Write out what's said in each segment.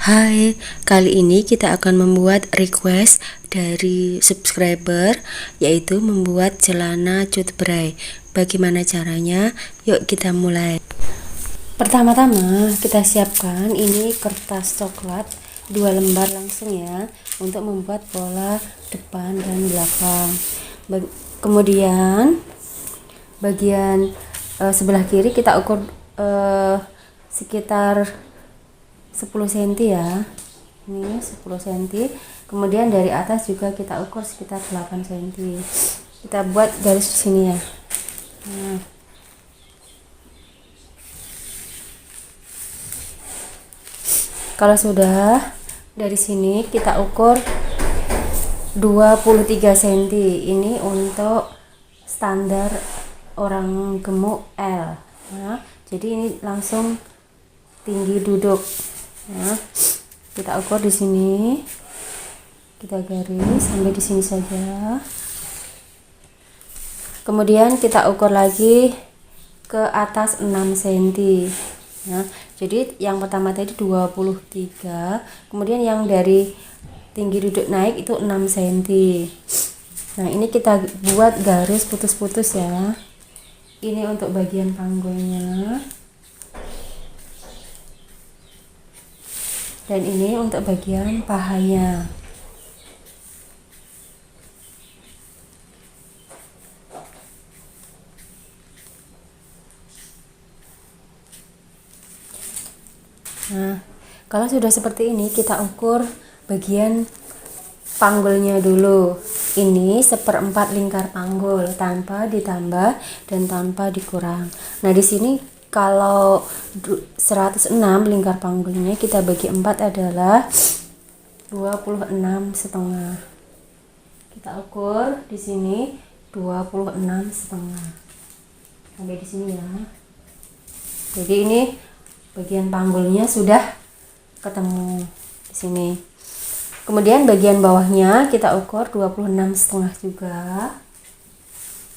Hai, kali ini kita akan membuat request dari subscriber, yaitu membuat celana cutbray. Bagaimana caranya? Yuk kita mulai. Pertama-tama kita siapkan ini kertas coklat 2 lembar langsung ya, untuk membuat pola depan dan belakang. Kemudian bagian sebelah kiri kita ukur sekitar 10 cm ya, ini 10 cm. Kemudian dari atas juga kita ukur sekitar 8 cm. Kita buat garis di sini ya. Nah, kalau sudah, dari sini kita ukur 23 cm. Ini untuk standar orang gemuk L. Nah, jadi ini langsung tinggi duduk. Nah, kita ukur di sini, kita garis sampai di sini saja. Kemudian kita ukur lagi ke atas 6 cm. Nah, jadi yang pertama tadi 23, kemudian yang dari tinggi duduk naik itu 6 cm. Nah, ini kita buat garis putus-putus ya. Ini untuk bagian panggulnya. Dan ini untuk bagian pahanya. Nah, kalau sudah seperti ini, kita ukur bagian panggulnya dulu. Ini 1/4 lingkar panggul tanpa ditambah dan tanpa dikurang. Nah, di sini kalau 106 lingkar panggulnya kita bagi 4 adalah 26,5. Kita ukur di sini 26,5 sampai di sini ya. Jadi ini bagian panggulnya sudah ketemu di sini. Kemudian bagian bawahnya kita ukur 26,5 juga,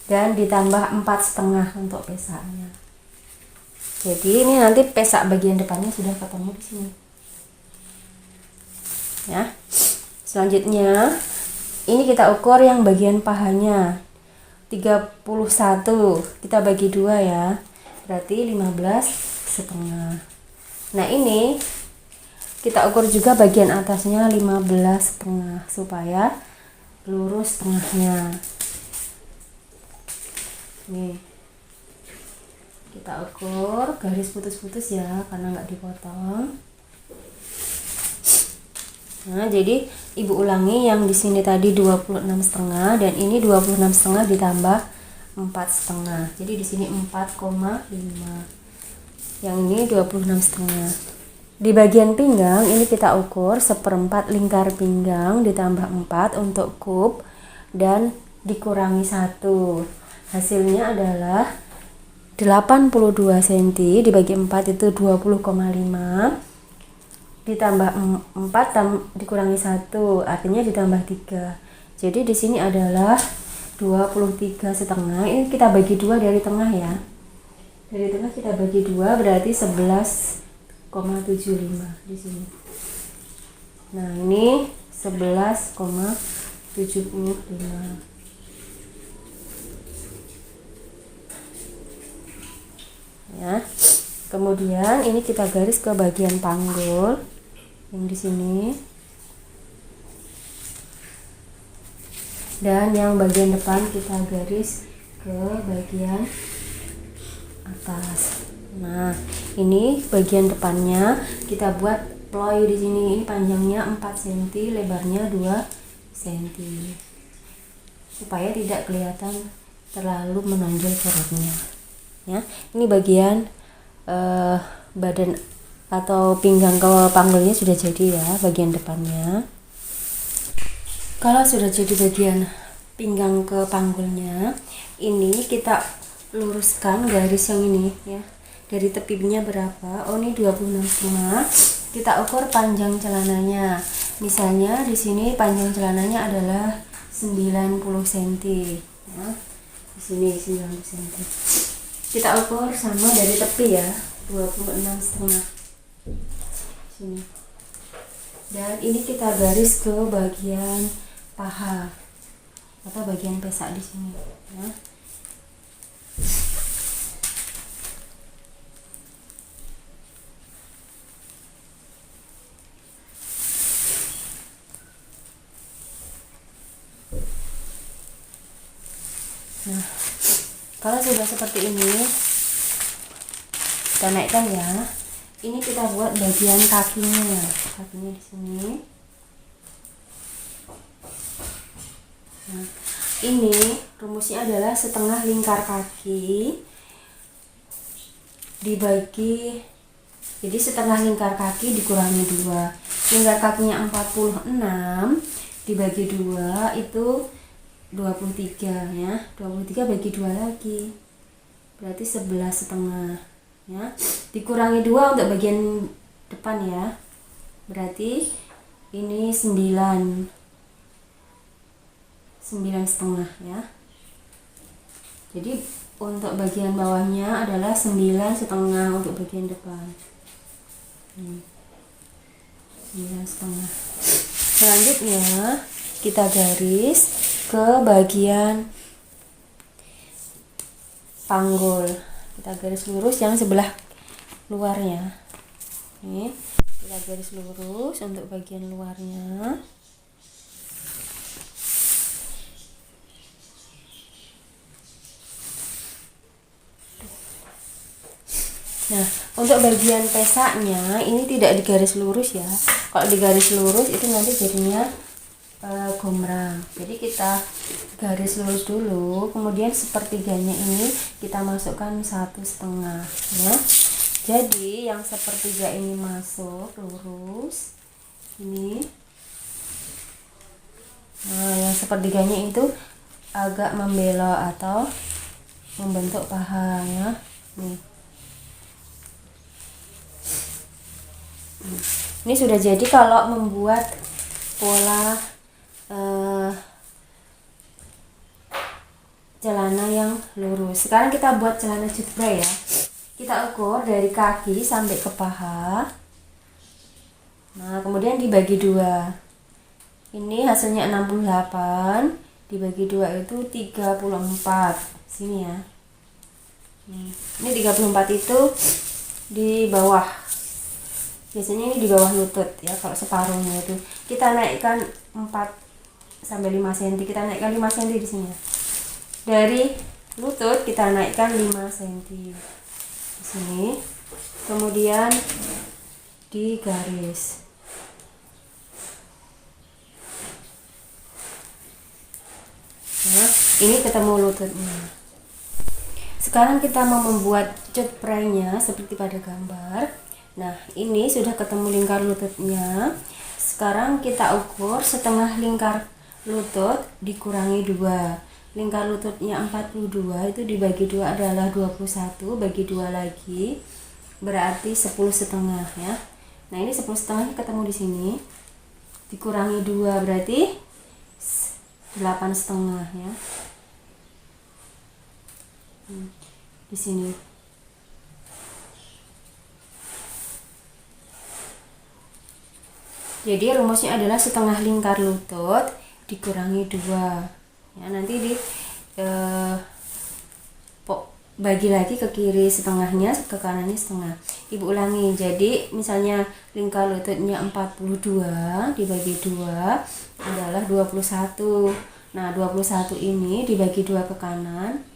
dan ditambah 4,5 untuk pesaknya. Jadi ini nanti pesak bagian depannya sudah ketemu di sini. Ya. Selanjutnya ini kita ukur yang bagian pahanya 31. Kita bagi 2 ya. Berarti 15,5. Nah, ini kita ukur juga bagian atasnya 15,5 supaya lurus tengahnya. Nih. Kita ukur garis putus-putus ya, karena nggak dipotong. Nah, jadi ibu ulangi yang di sini tadi 26,5 dan ini 26,5 ditambah 4,5. Jadi di sini 4,5. Yang ini 26,5. Di bagian pinggang ini kita ukur 1/4 lingkar pinggang ditambah 4 untuk kup dan dikurangi 1. Hasilnya adalah 82 cm dibagi 4 itu 20,5, ditambah 4 dikurangi 1 artinya ditambah 3. Jadi di sini adalah 23,5. Ini kita bagi 2 dari tengah ya. Dari tengah kita bagi 2 berarti 11,75 di sini. Nah, ini 11,75. Ya. Kemudian ini kita garis ke bagian panggul yang di sini. Dan yang bagian depan kita garis ke bagian atas. Nah, ini bagian depannya kita buat ploy di sini. Ini panjangnya 4 cm, lebarnya 2 cm. Supaya tidak kelihatan terlalu menonjol perutnya. Ya, ini bagian badan atau pinggang ke panggulnya sudah jadi ya, bagian depannya. Kalau sudah jadi bagian pinggang ke panggulnya, ini kita luruskan garis yang ini ya. Dari tepinya berapa? Oh, ini 26,5. Kita ukur panjang celananya. Misalnya di sini panjang celananya adalah 90 cm ya. Di sini 90 cm. Kita ukur sama dari tepi ya, 26,5. Sini. Dan ini kita garis ke bagian paha atau bagian pesak di sini ya. Nah, kalau sudah seperti ini, kita naikkan ya. Ini kita buat bagian kakinya di sini. Nah, ini rumusnya adalah setengah lingkar kaki dibagi, jadi setengah lingkar kaki dikurangi 2. Lingkar kakinya 46 dibagi 2 itu 23 ya. 23 bagi 2 lagi, berarti 11,5 ya. Dikurangi 2 untuk bagian depan ya, berarti ini 9,5 ya. Jadi untuk bagian bawahnya adalah 9,5 untuk bagian depan. 9,5. Selanjutnya kita garis ke bagian panggul. Kita garis lurus yang sebelah luarnya. Nih, kita garis lurus untuk bagian luarnya. Nah, untuk bagian pesaknya ini tidak digaris lurus ya. Kalau digaris lurus itu nanti jadinya gombrang. Jadi kita garis lurus dulu, kemudian sepertiganya ini kita masukkan 1,5 ya. Jadi yang sepertiga ini masuk lurus ini. Nah, yang sepertiganya itu agak membelok atau membentuk paha ya. Nih. Ini sudah jadi kalau membuat pola celana yang lurus. Sekarang kita buat celana jutbray ya. Kita ukur dari kaki sampai ke paha. Nah, kemudian dibagi 2. Ini hasilnya 68 dibagi 2 itu 34. Sini ya. Ini 34 itu di bawah. Biasanya ini di bawah lutut ya, kalau separuhnya itu. Kita naikkan 4-5 cm. Kita naikkan 5 cm di sini ya. Dari lutut kita naikkan 5 cm di sini. Kemudian digaris. Nah, ini ketemu lututnya. Sekarang kita mau membuat jutbraynya seperti pada gambar. Nah, ini sudah ketemu lingkar lututnya. Sekarang kita ukur setengah lingkar lutut dikurangi 2. Lingkar lututnya 42 itu dibagi 2 adalah 21, bagi 2 lagi berarti 10,5 ya. Nah, ini 10,5 ketemu di sini. Dikurangi 2 berarti 8,5 ya. Di sini. Jadi rumusnya adalah setengah lingkar lutut dikurangi 2. Ya, nanti bagi lagi ke kiri setengahnya, ke kanannya setengah. Ibu ulangi. Jadi misalnya lingkar lututnya 42 dibagi 2 adalah 21. Nah, 21 ini dibagi 2 ke kanan.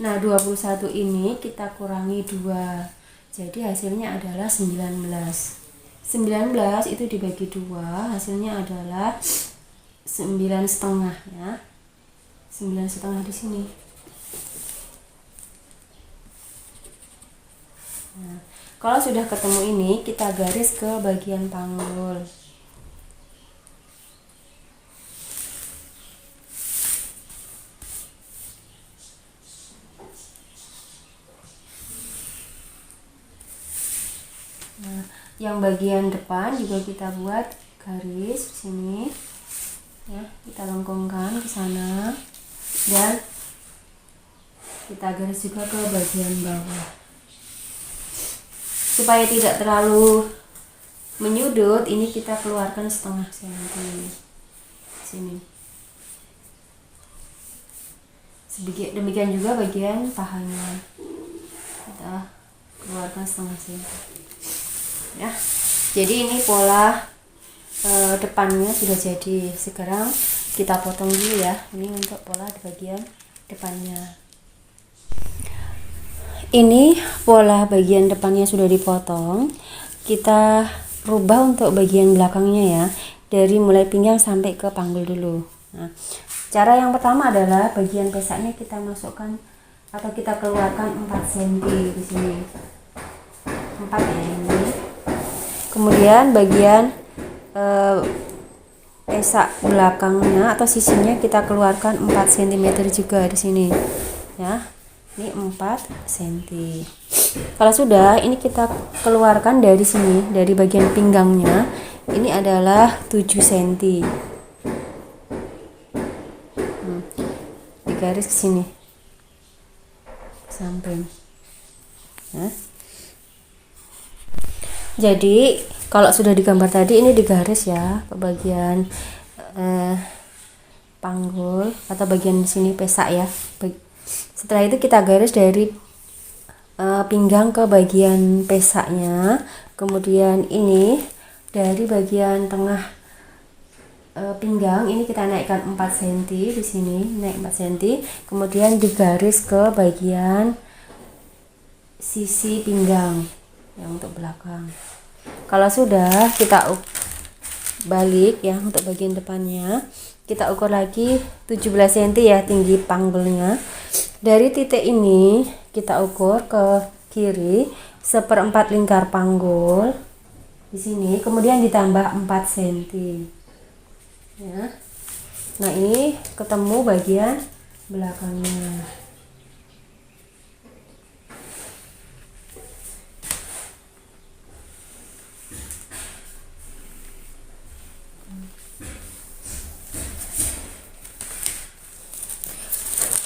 Nah, 21 ini kita kurangi 2. Jadi hasilnya adalah 19. 19 itu dibagi 2, hasilnya adalah 9,5 ya. 9,5 di sini. Nah, kalau sudah ketemu ini, kita garis ke bagian panggul. Nah, yang bagian depan juga kita buat garis di sini. Ya, kita lengkungkan ke sana dan kita garis juga ke bagian bawah. supaya tidak terlalu menyudut, ini kita keluarkan setengah senti sini. Demikian juga bagian pahanya, kita keluarkan setengah senti ya. Jadi ini pola depannya sudah jadi. Sekarang kita potong dulu ya. Ini untuk pola di bagian depannya. Ini pola bagian depannya sudah dipotong. Kita rubah untuk bagian belakangnya ya, dari mulai pinggang sampai ke panggul dulu. Nah, cara yang pertama adalah bagian pesaknya kita masukkan atau kita keluarkan 4 cm di sini. 4 ya ini. Kemudian bagian pesak belakangnya atau sisinya kita keluarkan 4 cm juga di sini ya. Ini 4 cm. Kalau sudah, ini kita keluarkan dari sini, dari bagian pinggangnya. Ini adalah 7 cm. Di garis ke sini. Samping. Nah. Jadi kalau sudah digambar tadi, ini digaris ya ke bagian panggul atau bagian sini pesak ya. Setelah itu kita garis dari pinggang ke bagian pesaknya. Kemudian ini dari bagian tengah pinggang ini kita naikkan 4 cm di sini, naik 4 cm. Kemudian digaris ke bagian sisi pinggang yang untuk belakang. Kalau sudah, kita balik ya untuk bagian depannya. Kita ukur lagi 17 cm ya tinggi panggulnya. Dari titik ini kita ukur ke kiri 1/4 lingkar panggul di sini, kemudian ditambah 4 cm. Ya. Nah, ini ketemu bagian belakangnya.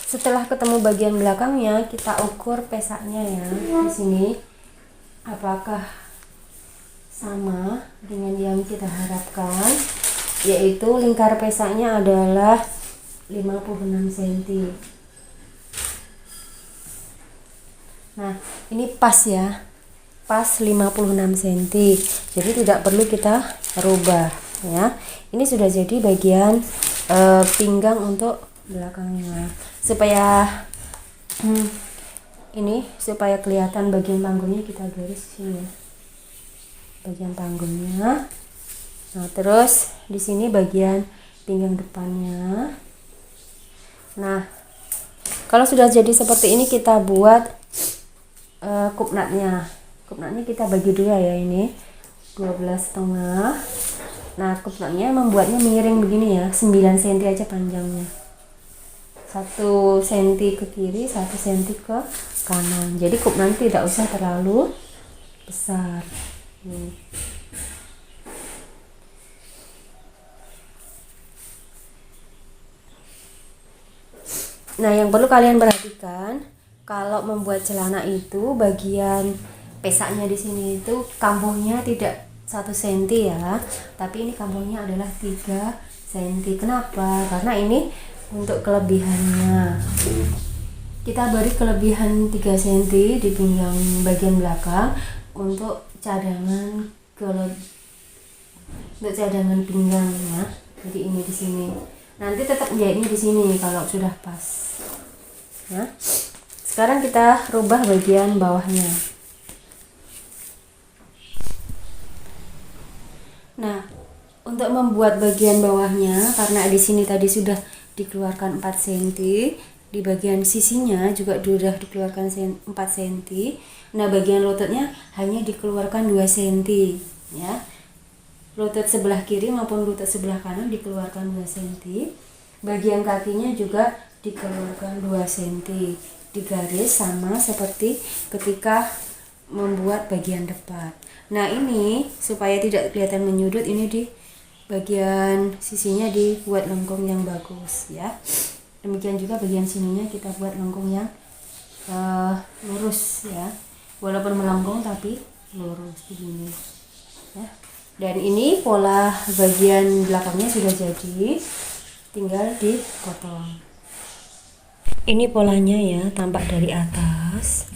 Setelah ketemu bagian belakangnya, kita ukur pesaknya ya di sini. Apakah sama dengan yang kita harapkan, yaitu lingkar pesaknya adalah 56 cm. Nah, ini pas ya, pas 56 cm. Jadi tidak perlu kita rubah ya. Ini sudah jadi bagian pinggang untuk belakangnya. Supaya ini supaya kelihatan bagian panggulnya, kita garis sini bagian panggulnya. Nah, terus di sini bagian pinggang depannya. Nah, kalau sudah jadi seperti ini, kita buat kupnatnya. Kupnatnya kita bagi dua ya, ini 12,5. Nah, kupnatnya membuatnya miring begini ya, 9 cm aja panjangnya. 1 cm ke kiri, 1 cm ke kanan. Jadi kupnat tidak usah terlalu besar. Nah, yang perlu kalian perhatikan, kalau membuat celana itu bagian pesaknya di sini itu kambuhnya tidak 1 cm ya, tapi ini kambuhnya adalah 3 cm. Kenapa? Karena ini untuk kelebihannya. Kita beri kelebihan 3 cm di pinggang bagian belakang untuk cadangan pinggang ya. Jadi ini di sini. Nanti tetap jahitnya di sini kalau sudah pas. Ya. Sekarang kita rubah bagian bawahnya. Nah, untuk membuat bagian bawahnya, karena di sini tadi sudah dikeluarkan 4 cm, di bagian sisinya juga sudah dikeluarkan 4 cm. Nah, bagian lututnya hanya dikeluarkan 2 cm ya. Lutut sebelah kiri maupun lutut sebelah kanan dikeluarkan 2 cm. Bagian kakinya juga dikeluarkan 2 cm. Digaris sama seperti ketika membuat bagian depan. Nah, ini supaya tidak kelihatan menyudut, ini di bagian sisinya dibuat lengkung yang bagus ya. Demikian juga bagian sininya kita buat lengkung yang lurus ya. Walaupun melengkung tapi lurus begini ya. Dan ini pola bagian belakangnya sudah jadi, tinggal dipotong. Ini polanya ya, tampak dari atas.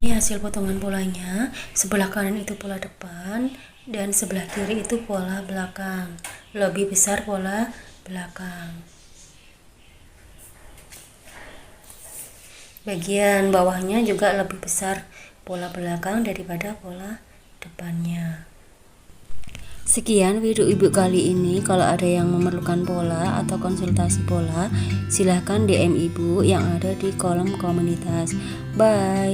Ini hasil potongan polanya. Sebelah kanan itu pola depan dan sebelah kiri itu pola belakang. Lebih besar pola belakang. Bagian bawahnya juga lebih besar pola belakang daripada pola depannya. Sekian video ibu kali ini. Kalau ada yang memerlukan pola atau konsultasi pola, silahkan DM ibu yang ada di kolom komunitas. Bye.